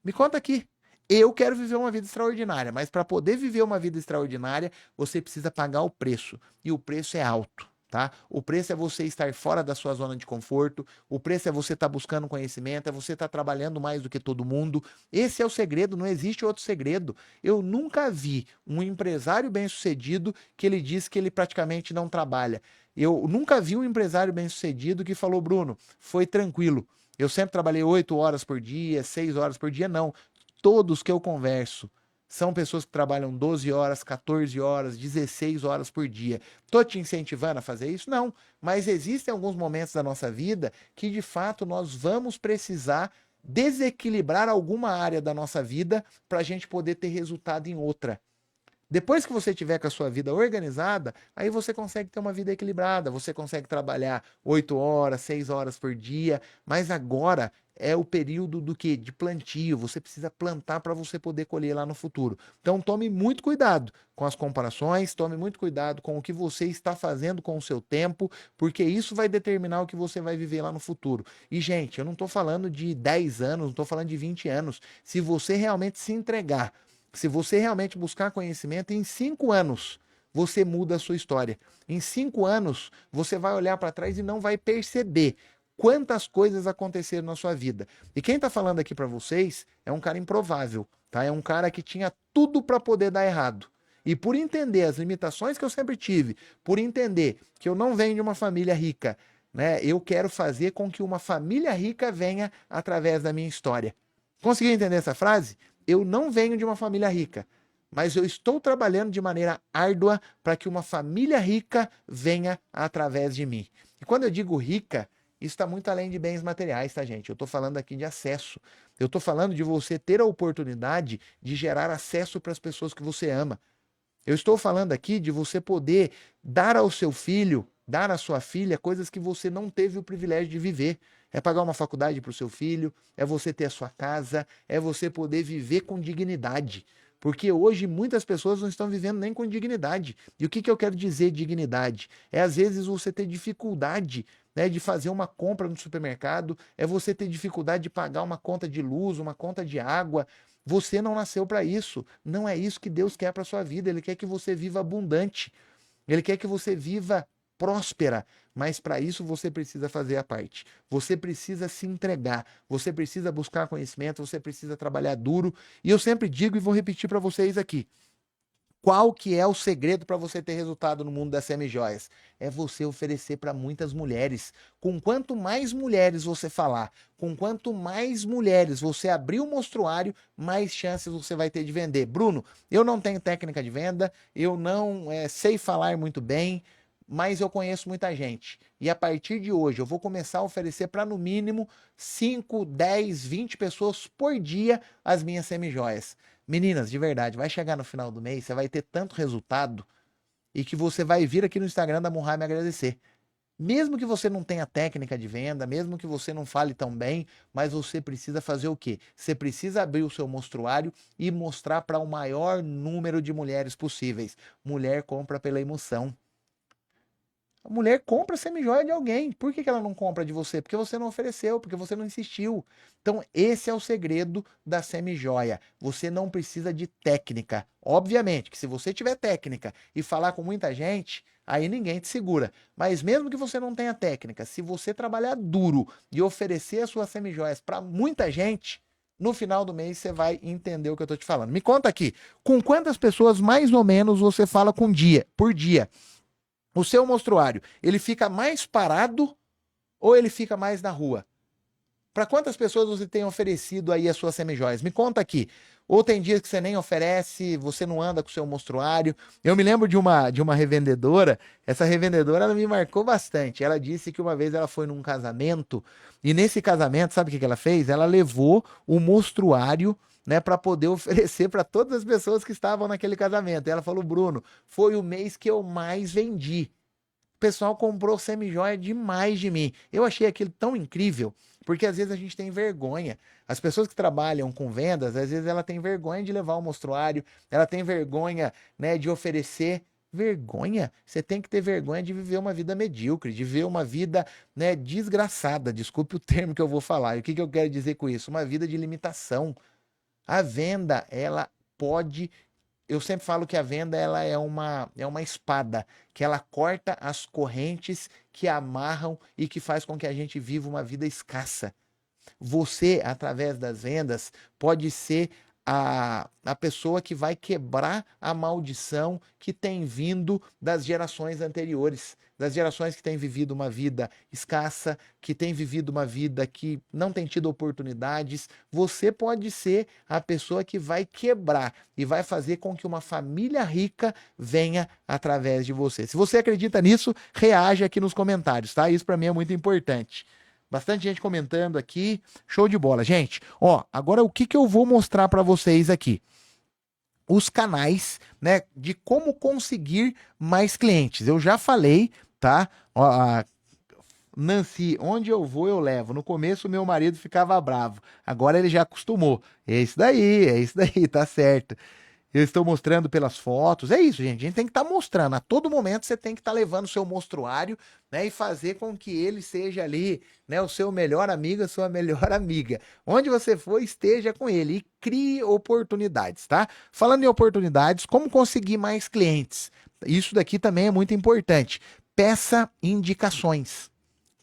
Me conta aqui. Eu quero viver uma vida extraordinária, mas para poder viver uma vida extraordinária, você precisa pagar o preço. E o preço é alto. Tá? O preço é você estar fora da sua zona de conforto, o preço é você estar buscando conhecimento, é você estar trabalhando mais do que todo mundo. Esse é o segredo, não existe outro segredo. Eu nunca vi um empresário bem-sucedido que ele diz que ele praticamente não trabalha. Eu nunca vi um empresário bem-sucedido que falou: Bruno, foi tranquilo. Eu sempre trabalhei 8 horas por dia, 6 horas por dia. Não. Todos que eu converso são pessoas que trabalham 12 horas, 14 horas, 16 horas por dia. Tô te incentivando a fazer isso? Não. Mas existem alguns momentos da nossa vida que, de fato, nós vamos precisar desequilibrar alguma área da nossa vida para a gente poder ter resultado em outra. Depois que você tiver com a sua vida organizada, aí você consegue ter uma vida equilibrada, você consegue trabalhar 8 horas, 6 horas por dia, mas agora é o período do que? De plantio, você precisa plantar para você poder colher lá no futuro. Então tome muito cuidado com as comparações, tome muito cuidado com o que você está fazendo com o seu tempo, porque isso vai determinar o que você vai viver lá no futuro. E gente, eu não estou falando de 10 anos, não estou falando de 20 anos. Se você realmente se entregar, se você realmente buscar conhecimento, em 5 anos você muda a sua história. Em 5 anos você vai olhar para trás e não vai perceber quantas coisas aconteceram na sua vida. E quem está falando aqui para vocês é um cara improvável, tá? É um cara que tinha tudo para poder dar errado. E por entender as limitações que eu sempre tive, por entender que eu não venho de uma família rica, né? Eu quero fazer com que uma família rica venha através da minha história. Conseguiu entender essa frase? Eu não venho de uma família rica, mas eu estou trabalhando de maneira árdua para que uma família rica venha através de mim. E quando eu digo rica, isso está muito além de bens materiais, tá, gente? Eu estou falando aqui de acesso. Eu estou falando de você ter a oportunidade de gerar acesso para as pessoas que você ama. Eu estou falando aqui de você poder dar ao seu filho, dar à sua filha coisas que você não teve o privilégio de viver. É pagar uma faculdade para o seu filho, é você ter a sua casa, é você poder viver com dignidade. Porque hoje muitas pessoas não estão vivendo nem com dignidade. E o que eu quero dizer dignidade? É às vezes você ter dificuldade, né, de fazer uma compra no supermercado, é você ter dificuldade de pagar uma conta de luz, uma conta de água. Você não nasceu para isso. Não é isso que Deus quer para sua vida. Ele quer que você viva abundante. Ele quer que você viva próspera. Mas para isso você precisa fazer a parte. Você precisa se entregar. Você precisa buscar conhecimento. Você precisa trabalhar duro. E eu sempre digo e vou repetir para vocês aqui. Qual que é o segredo para você ter resultado no mundo das semijoias? É você oferecer para muitas mulheres. Com quanto mais mulheres você falar, com quanto mais mulheres você abrir o mostruário, mais chances você vai ter de vender. Bruno, eu não tenho técnica de venda, eu não sei falar muito bem, mas eu conheço muita gente. E a partir de hoje eu vou começar a oferecer para no mínimo 5, 10, 20 pessoas por dia as minhas semijoias. Meninas, de verdade, vai chegar no final do mês, você vai ter tanto resultado e que você vai vir aqui no Instagram da Munhá me agradecer. Mesmo que você não tenha técnica de venda, mesmo que você não fale tão bem, mas você precisa fazer o quê? Você precisa abrir o seu mostruário e mostrar para o maior número de mulheres possíveis. Mulher compra pela emoção. A mulher compra semijoia de alguém. Por que ela não compra de você? Porque você não ofereceu, porque você não insistiu. Então, esse é o segredo da semijoia. Você não precisa de técnica. Obviamente que se você tiver técnica e falar com muita gente, aí ninguém te segura. Mas mesmo que você não tenha técnica, se você trabalhar duro e oferecer as suas semijoias para muita gente, no final do mês você vai entender o que eu estou te falando. Me conta aqui, com quantas pessoas mais ou menos você fala por dia? O seu mostruário, ele fica mais parado ou ele fica mais na rua? Para quantas pessoas você tem oferecido aí as suas semijoias? Me conta aqui. Ou tem dias que você nem oferece, você não anda com o seu mostruário. Eu me lembro de uma revendedora, essa revendedora ela me marcou bastante. Ela disse que uma vez ela foi num casamento e nesse casamento, sabe o que que ela fez? Ela levou o mostruário, né, para poder oferecer para todas as pessoas que estavam naquele casamento. E ela falou: Bruno, foi o mês que eu mais vendi. O pessoal comprou semijoia demais de mim. Eu achei aquilo tão incrível, porque às vezes a gente tem vergonha. As pessoas que trabalham com vendas, às vezes ela tem vergonha de levar o mostruário, ela tem vergonha, né, de oferecer. Vergonha? Você tem que ter vergonha de viver uma vida medíocre, de viver uma vida, né, desgraçada. Desculpe o termo que eu vou falar. E o que que eu quero dizer com isso? Uma vida de limitação. A venda, ela pode. Eu sempre falo que a venda ela é uma espada que ela corta as correntes que amarram e que faz com que a gente viva uma vida escassa. Você, através das vendas, pode ser a pessoa que vai quebrar a maldição que tem vindo das gerações anteriores, das gerações que têm vivido uma vida escassa, que têm vivido uma vida que não tem tido oportunidades. Você pode ser a pessoa que vai quebrar e vai fazer com que uma família rica venha através de você. Se você acredita nisso, reaja aqui nos comentários, tá? Isso para mim é muito importante. Bastante gente comentando aqui. Show de bola, gente. Ó, agora o que que eu vou mostrar para vocês aqui? Os canais, né, de como conseguir mais clientes. Eu já falei, tá? Ó, Nancy, onde eu vou, eu levo. No começo, meu marido ficava bravo. Agora ele já acostumou. É isso daí, tá certo. Eu estou mostrando pelas fotos. É isso, gente. A gente tem que estar mostrando. A todo momento você tem que estar levando o seu mostruário, né, e fazer com que ele seja ali, né, o seu melhor amigo, a sua melhor amiga. Onde você for, esteja com ele e crie oportunidades, tá? Falando em oportunidades, como conseguir mais clientes? Isso daqui também é muito importante. Peça indicações.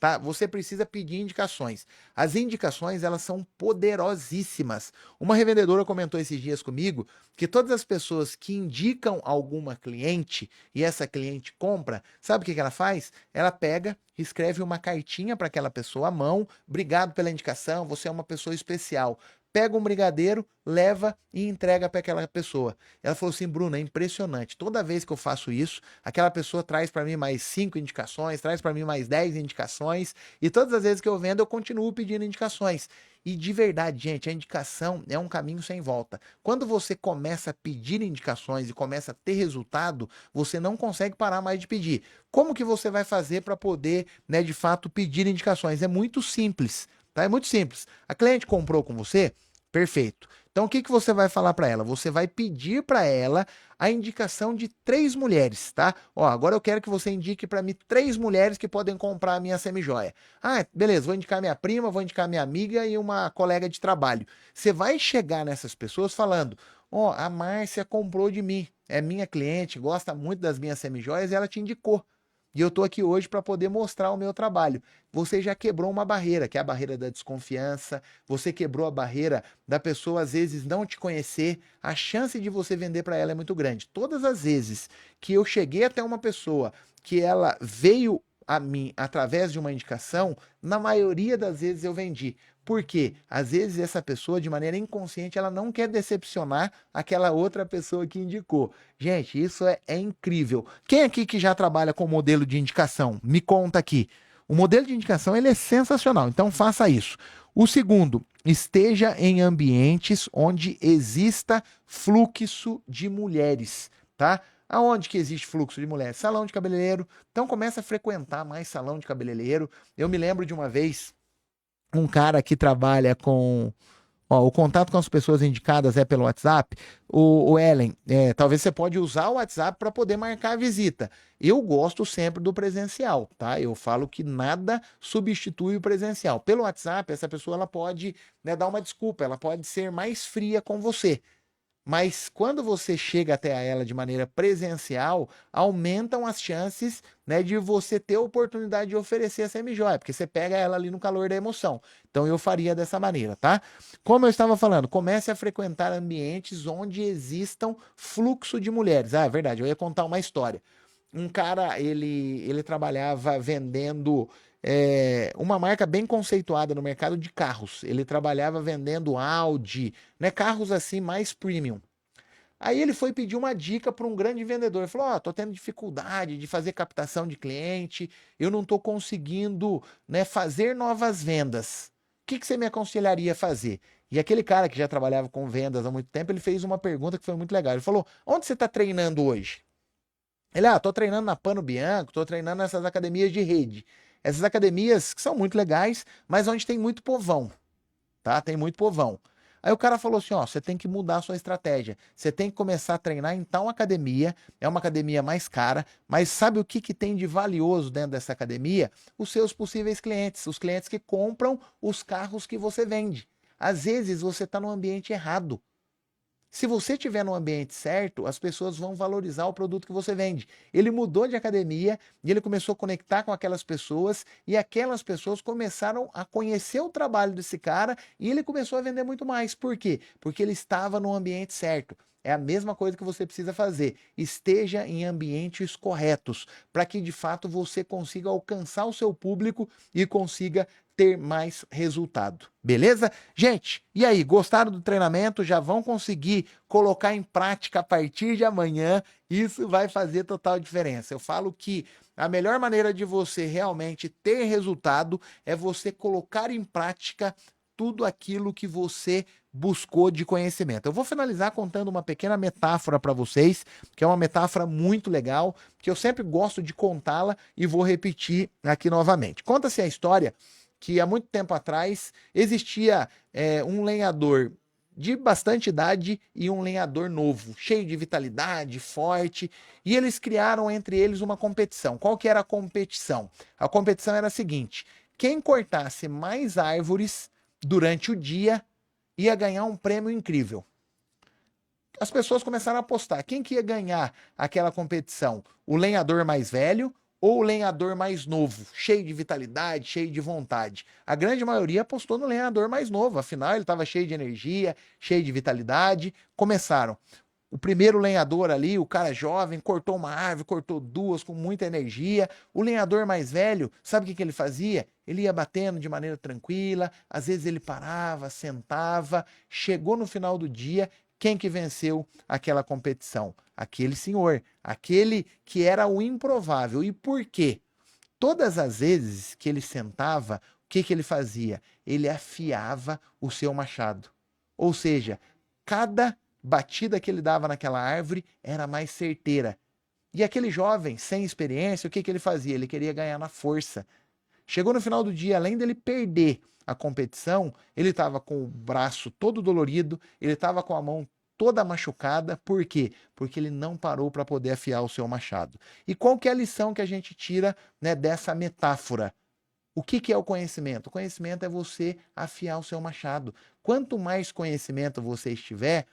Tá? Você precisa pedir indicações. As indicações, elas são poderosíssimas. Uma revendedora comentou esses dias comigo que todas as pessoas que indicam alguma cliente e essa cliente compra, sabe o que que ela faz? Ela pega, escreve uma cartinha para aquela pessoa à mão. Obrigado pela indicação, você é uma pessoa especial. pega um brigadeiro, leva e entrega para aquela pessoa. Ela falou assim, Bruna, é impressionante. Toda vez que eu faço isso, aquela pessoa traz para mim mais 5 indicações, traz para mim mais 10 indicações, e todas as vezes que eu vendo, eu continuo pedindo indicações. E de verdade, gente, a indicação é um caminho sem volta. Quando você começa a pedir indicações e começa a ter resultado, você não consegue parar mais de pedir. Como que você vai fazer para poder, né, de fato, pedir indicações? É muito simples, tá? É muito simples. A cliente comprou com você? Perfeito. Então, o que que você vai falar para ela? Você vai pedir para ela a indicação de 3 mulheres, tá? Ó, agora eu quero que você indique para mim 3 mulheres que podem comprar a minha semijoia. Ah, beleza, vou indicar minha prima, vou indicar minha amiga e uma colega de trabalho. Você vai chegar nessas pessoas falando: ó, a Márcia comprou de mim, é minha cliente, gosta muito das minhas semijoias e ela te indicou. E eu estou aqui hoje para poder mostrar o meu trabalho. Você já quebrou uma barreira, que é a barreira da desconfiança. Você quebrou a barreira da pessoa, às vezes, não te conhecer. A chance de você vender para ela é muito grande. Todas as vezes que eu cheguei até uma pessoa que ela veio a mim através de uma indicação, na maioria das vezes eu vendi. Porque às vezes essa pessoa, de maneira inconsciente, ela não quer decepcionar aquela outra pessoa que indicou. Gente, isso é incrível. Quem aqui que já trabalha com modelo de indicação? Me conta aqui. O modelo de indicação ele é sensacional, então faça isso. O segundo, esteja em ambientes onde exista fluxo de mulheres, tá? Aonde que existe fluxo de mulheres? Salão de cabeleireiro. Então começa a frequentar mais salão de cabeleireiro. Eu me lembro de uma vez um cara que trabalha com. Ó, o contato com as pessoas indicadas é pelo WhatsApp. O Ellen, talvez você pode usar o WhatsApp para poder marcar a visita. Eu gosto sempre do presencial, tá? Eu falo que nada substitui o presencial. Pelo WhatsApp, essa pessoa ela pode, né, dar uma desculpa, ela pode ser mais fria com você. Mas quando você chega até ela de maneira presencial, aumentam as chances, né, de você ter a oportunidade de oferecer a semijoia, porque você pega ela ali no calor da emoção. Então eu faria dessa maneira, tá? Como eu estava falando, comece a frequentar ambientes onde existam fluxo de mulheres. Ah, é verdade, eu ia contar uma história. Um cara, ele trabalhava vendendo uma marca bem conceituada no mercado de carros. Ele trabalhava vendendo Audi, né, carros assim mais premium. Aí ele foi pedir uma dica para um grande vendedor. Ele falou: Ó, tô tendo dificuldade de fazer captação de cliente, eu não tô conseguindo, né, fazer novas vendas. O que que você me aconselharia a fazer? E aquele cara que já trabalhava com vendas há muito tempo, ele fez uma pergunta que foi muito legal. Ele falou: Onde você está treinando hoje? Ele, tô treinando na Pano Bianco, tô treinando nessas academias de rede. Essas academias que são muito legais, mas onde tem muito povão, tá? Tem muito povão. Aí o cara falou assim, ó, você tem que mudar a sua estratégia. Você tem que começar a treinar em tal academia, é uma academia mais cara, mas sabe o que que tem de valioso dentro dessa academia? Os seus possíveis clientes, os clientes que compram os carros que você vende. Às vezes você está no ambiente errado. Se você estiver no ambiente certo, as pessoas vão valorizar o produto que você vende. Ele mudou de academia e ele começou a conectar com aquelas pessoas e aquelas pessoas começaram a conhecer o trabalho desse cara e ele começou a vender muito mais. Por quê? Porque ele estava no ambiente certo. É a mesma coisa que você precisa fazer. Esteja em ambientes corretos, para que de fato você consiga alcançar o seu público e consiga ter mais resultado. Beleza? Gente, e aí, gostaram do treinamento? Já vão conseguir colocar em prática a partir de amanhã? Isso vai fazer total diferença. Eu falo que a melhor maneira de você realmente ter resultado é você colocar em prática tudo aquilo que você buscou de conhecimento. Eu vou finalizar contando uma pequena metáfora para vocês, que é uma metáfora muito legal, que eu sempre gosto de contá-la e vou repetir aqui novamente. Conta-se a história que há muito tempo atrás existia um lenhador de bastante idade e um lenhador novo, cheio de vitalidade, forte, e eles criaram entre eles uma competição. Qual que era a competição? A competição era a seguinte: quem cortasse mais árvores durante o dia ia ganhar um prêmio incrível. As pessoas começaram a apostar. Quem que ia ganhar aquela competição? O lenhador mais velho ou o lenhador mais novo, cheio de vitalidade, cheio de vontade? A grande maioria apostou no lenhador mais novo, afinal ele estava cheio de energia, cheio de vitalidade. Começaram. O primeiro lenhador ali, o cara jovem, cortou uma árvore, cortou duas com muita energia. O lenhador mais velho, sabe o que ele fazia? Ele ia batendo de maneira tranquila, às vezes ele parava, sentava. Chegou no final do dia, quem que venceu aquela competição? Aquele senhor, aquele que era o improvável. E por quê? Todas as vezes que ele sentava, o que ele fazia? Ele afiava o seu machado. Ou seja, cada batida que ele dava naquela árvore era mais certeira. E aquele jovem, sem experiência, o que ele fazia? Ele queria ganhar na força. Chegou no final do dia, além dele perder a competição, ele estava com o braço todo dolorido, ele estava com a mão toda machucada. Por quê? Porque ele não parou para poder afiar o seu machado. E qual que é a lição que a gente tira, né, dessa metáfora? O que é o conhecimento? O conhecimento é você afiar o seu machado. Quanto mais conhecimento você estiver,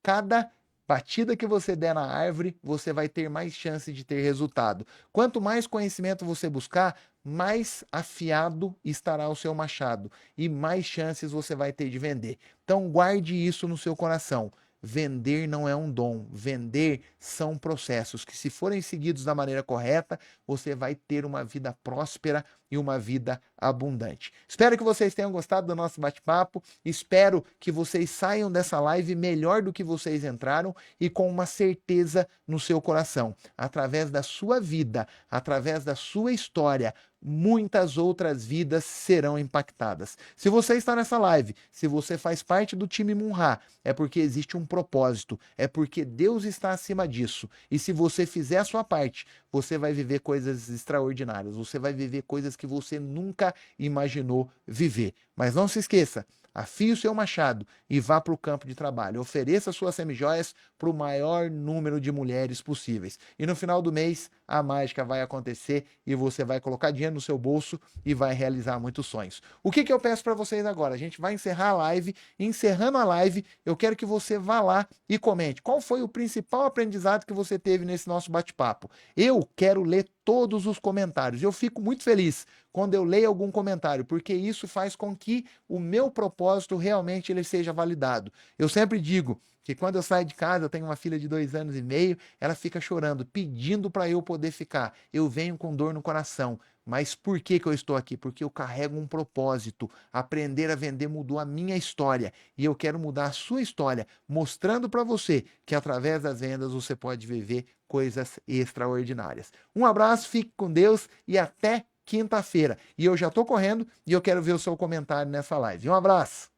cada batida que você der na árvore, você vai ter mais chance de ter resultado. Quanto mais conhecimento você buscar, mais afiado estará o seu machado e mais chances você vai ter de vender. Então guarde isso no seu coração. Vender não é um dom, vender são processos que, se forem seguidos da maneira correta, você vai ter uma vida próspera e uma vida abundante. Espero que vocês tenham gostado do nosso bate-papo, espero que vocês saiam dessa live melhor do que vocês entraram e com uma certeza no seu coração. Através da sua vida, através da sua história, muitas outras vidas serão impactadas. Se você está nessa live, se você faz parte do time Munhá, é porque existe um propósito, é porque Deus está acima disso. E se você fizer a sua parte, você vai viver coisas extraordinárias, você vai viver coisas que você nunca imaginou viver. Mas não se esqueça, afie o seu machado e vá para o campo de trabalho. Ofereça suas semijoias para o maior número de mulheres possíveis. E no final do mês, a mágica vai acontecer e você vai colocar dinheiro no seu bolso e vai realizar muitos sonhos. O que eu peço para vocês agora? A gente vai encerrar a live. Encerrando a live, eu quero que você vá lá e comente qual foi o principal aprendizado que você teve nesse nosso bate-papo. Eu quero ler todos os comentários. Eu fico muito feliz quando eu leio algum comentário, porque isso faz com que o meu propósito realmente ele seja validado. Eu sempre digo que quando eu saio de casa, eu tenho uma filha de 2 anos e meio, ela fica chorando, pedindo para eu poder ficar. Eu venho com dor no coração. Mas por que eu estou aqui? Porque eu carrego um propósito. Aprender a vender mudou a minha história. E eu quero mudar a sua história, mostrando para você que através das vendas você pode viver coisas extraordinárias. Um abraço, fique com Deus e até quinta-feira. E eu já estou correndo e eu quero ver o seu comentário nessa live. Um abraço!